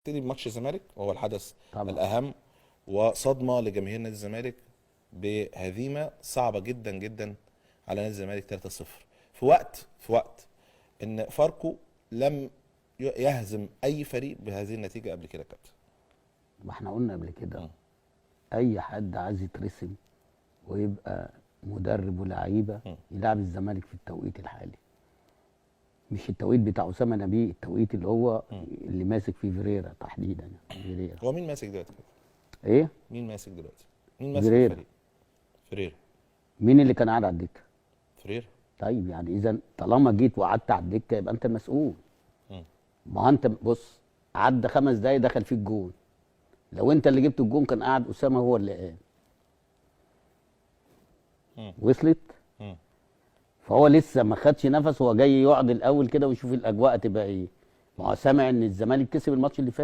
نبتدي بماتش الزمالك وهو الحدث طبعا. الأهم وصدمة لجماهير نادي الزمالك بهزيمة صعبة جدا جدا على نادي الزمالك 3-0 في وقت إن فاركو لم يهزم أي فريق بهذه النتيجة قبل كده يا كابتن. ما احنا قلنا قبل كده اي حد عايز يترسم ويبقى مدرب ولاعيبه يلعب الزمالك في التوقيت الحالي، مش التوقيت بتاع اسامه نبيه، التوقيت اللي هو اللي ماسك فيه فيريرا تحديدا يعني فيريرا. هو مين ماسك دلوقتي؟ ايه؟ مين ماسك دلوقتي؟ مين ماسك فيريرا. الفريق؟ فريرا. مين اللي كان قاعد على الدكه؟ فريرا. طيب يعني اذا طالما جيت وقعدت على الدكه يبقى انت المسؤول. ما انت بص، عدى 5 دقايق دخل فيك جون، لو انت اللي جبت الجون كان قاعد اسامه هو اللي قام. وصلت؟ فهو لسه ما خدش نفس، هو جاي يقعد الاول كده ويشوف الاجواء تبقى ايه. ما هو سامع ان الزمالك كسب الماتش اللي فات.